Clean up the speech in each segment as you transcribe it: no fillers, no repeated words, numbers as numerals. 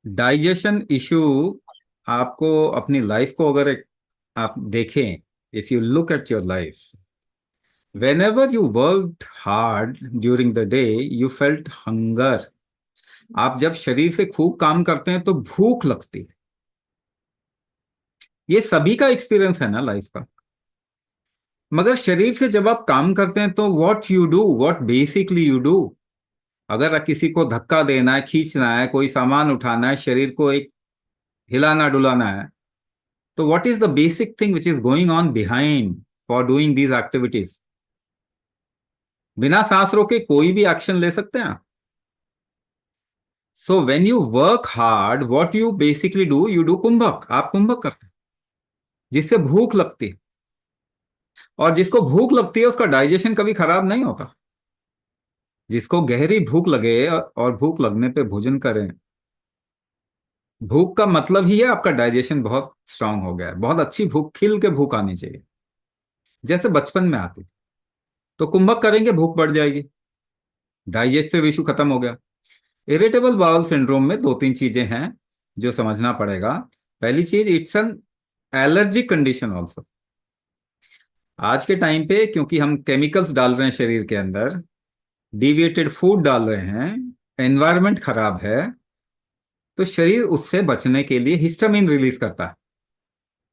Digestion issue आपको अपनी life को अगर आप देखें, if you look at your life, whenever you worked hard during the day you felt hunger। आप जब शरीर से खूब काम करते हैं तो भूख लगती है। ये सभी का एक्सपीरियंस है ना लाइफ का। मगर शरीर से जब आप काम करते हैं तो what you do, what basically you do, अगर किसी को धक्का देना है, खींचना है, कोई सामान उठाना है, शरीर को एक हिलाना डुलाना है, तो what is the basic thing which is going on behind for doing these activities. बिना सांस रोके कोई भी एक्शन ले सकते हैं। So when you work hard what you basically do, you do kumbhak, आप कुंभक करते हैं जिससे भूख लगती है। और जिसको भूख लगती है उसका डाइजेशन कभी खराब नहीं होता। जिसको गहरी भूख लगे और भूख लगने पे भोजन करें, भूख का मतलब ही है आपका डाइजेशन बहुत स्ट्रांग हो गया है। बहुत अच्छी भूख, खिल के भूख आनी चाहिए जैसे बचपन में आती थी। तो कुंभक करेंगे, भूख बढ़ जाएगी, डाइजेस्टिव इशू खत्म हो गया। इरिटेबल बाउल सिंड्रोम में दो तीन चीजें हैं जो समझना पड़ेगा। पहली चीज, it's an allergic condition also. आज के टाइम पे क्योंकि हम केमिकल्स डाल रहे हैं शरीर के अंदर, डिविएटेड फूड डाल रहे हैं, एनवायरनमेंट खराब है, तो शरीर उससे बचने के लिए हिस्टामिन रिलीज करता है,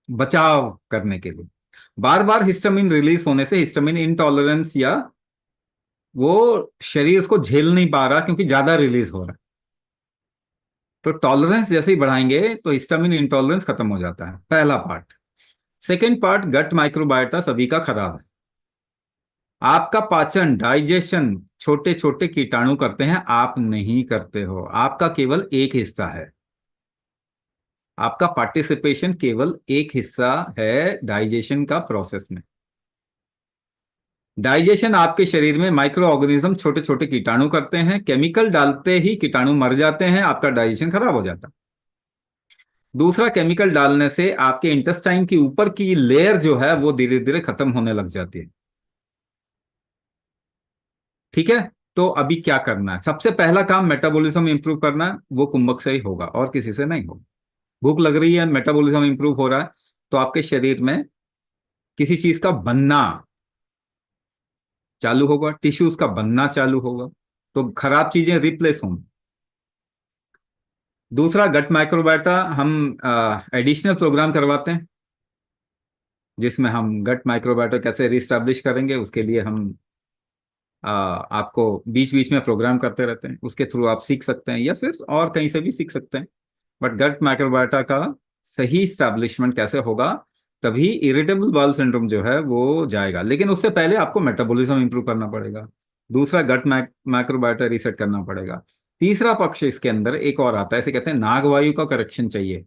बचाव करने के लिए। बार बार हिस्टामिन रिलीज होने से हिस्टामिन इंटॉलरेंस, या वो शरीर उसको झेल नहीं पा रहा क्योंकि ज्यादा रिलीज हो रहा है। तो टॉलरेंस जैसे ही बढ़ाएंगे तो हिस्टामिन इंटॉलरेंस खत्म हो जाता है, पहला part. Second part, gut microbiota सभी का खराब है। आपका पाचन, डाइजेशन छोटे छोटे कीटाणु करते हैं, आप नहीं करते हो। आपका केवल एक हिस्सा है, आपका पार्टिसिपेशन केवल एक हिस्सा है डाइजेशन का प्रोसेस में। डाइजेशन आपके शरीर में माइक्रो ऑर्गेनिज्म छोटे छोटे कीटाणु करते हैं, केमिकल डालते ही कीटाणु मर जाते हैं, आपका डाइजेशन खराब हो जाता है। दूसरा, केमिकल डालने से आपके इंटेस्टाइन की ऊपर की लेयर जो है वो धीरे धीरे खत्म होने लग जाती है। ठीक है। तो अभी क्या करना है? सबसे पहला काम मेटाबॉलिज्म इंप्रूव करना है, वो कुंभक से ही होगा और किसी से नहीं होगा। भूख लग रही है, मेटाबॉलिज्म इंप्रूव हो रहा है, तो आपके शरीर में किसी चीज का बनना चालू होगा, टिश्यूज का बनना चालू होगा, तो खराब चीजें रिप्लेस होंगी। दूसरा, गट माइक्रोबायोटा हम एडिशनल प्रोग्राम करवाते हैं जिसमें हम गट माइक्रोबायोटा कैसे रिस्टैब्लिश करेंगे उसके लिए हम आपको बीच बीच में प्रोग्राम करते रहते हैं। उसके थ्रू आप सीख सकते हैं या फिर और कहीं से भी सीख सकते हैं। बट गट माइक्रोबायोटा का सही स्टैब्लिशमेंट कैसे होगा, तभी इरिटेबल बाउल सिंड्रोम जो है वो जाएगा। लेकिन उससे पहले आपको मेटाबॉलिज्म इंप्रूव करना पड़ेगा। दूसरा, गट माइक्रोबायोटा रीसेट करना पड़ेगा। तीसरा पक्ष इसके अंदर एक और आता है, इसे कहते हैं नागवायु का करेक्शन चाहिए।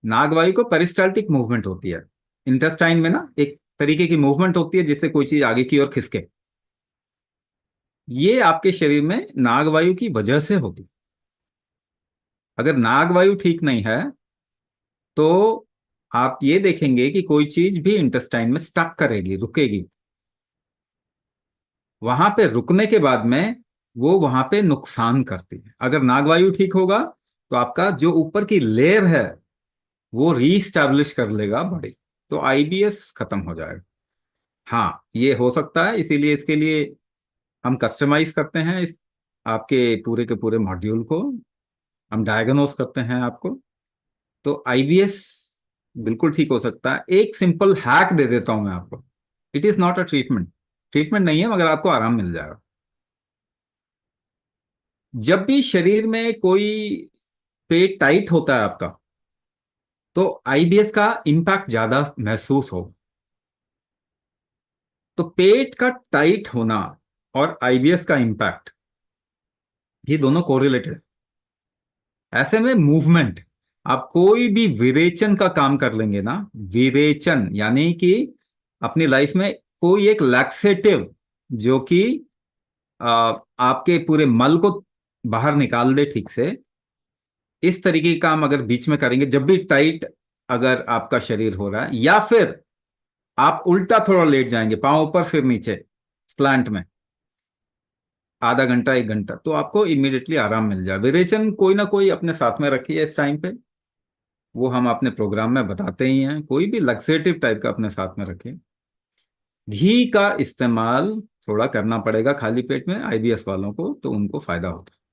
नागवायु को पेरिस्टाल्टिक मूवमेंट होती है इंटेस्टाइन में ना, एक तरीके की मूवमेंट होती है जिससे कोई चीज आगे की ओर खिसके। ये आपके शरीर में नागवायु की वजह से होती। अगर नागवायु ठीक नहीं है तो आप ये देखेंगे कि कोई चीज भी इंटेस्टाइन में स्टक करेगी, रुकेगी। वहां पे रुकने के बाद में वो वहां पे नुकसान करती है। अगर नागवायु ठीक होगा तो आपका जो ऊपर की लेयर है वो रीस्टैब्लिश कर लेगा बॉडी, तो आईबीएस खत्म हो जाएगा। हाँ, ये हो सकता है, इसीलिए इसके लिए हम कस्टमाइज करते हैं इस आपके पूरे के पूरे मॉड्यूल को, हम डायग्नोस करते हैं आपको। तो आईबीएस बिल्कुल ठीक हो सकता है। एक सिंपल हैक दे देता हूं मैं आपको। It is not a treatment, treatment नहीं है, मगर आपको आराम मिल जाएगा। जब भी शरीर में कोई पेट टाइट होता है आपका, तो आईबीएस का इंपैक्ट ज्यादा महसूस हो। तो पेट का टाइट होना और आईबीएस का इंपैक्ट, ये दोनों कोरिलेटेड। ऐसे में मूवमेंट, आप कोई भी विरेचन का काम कर लेंगे ना, विरेचन यानी कि अपनी लाइफ में कोई एक लैक्सेटिव जो कि आपके पूरे मल को बाहर निकाल दे ठीक से, इस तरीके के काम अगर बीच में करेंगे जब भी टाइट अगर आपका शरीर हो रहा है, या फिर आप उल्टा थोड़ा लेट जाएंगे, पांव ऊपर फिर नीचे, स्लैंट में, आधा घंटा 1 घंटा, तो आपको इमीडिएटली आराम मिल जाए। विरेचन कोई ना कोई अपने साथ में रखिए इस टाइम पे, वो हम अपने प्रोग्राम में बताते ही हैं। कोई भी लक्सेटिव टाइप का अपने साथ में रखिए। घी का इस्तेमाल थोड़ा करना पड़ेगा खाली पेट में, आईबीएस वालों को, तो उनको फायदा होता है।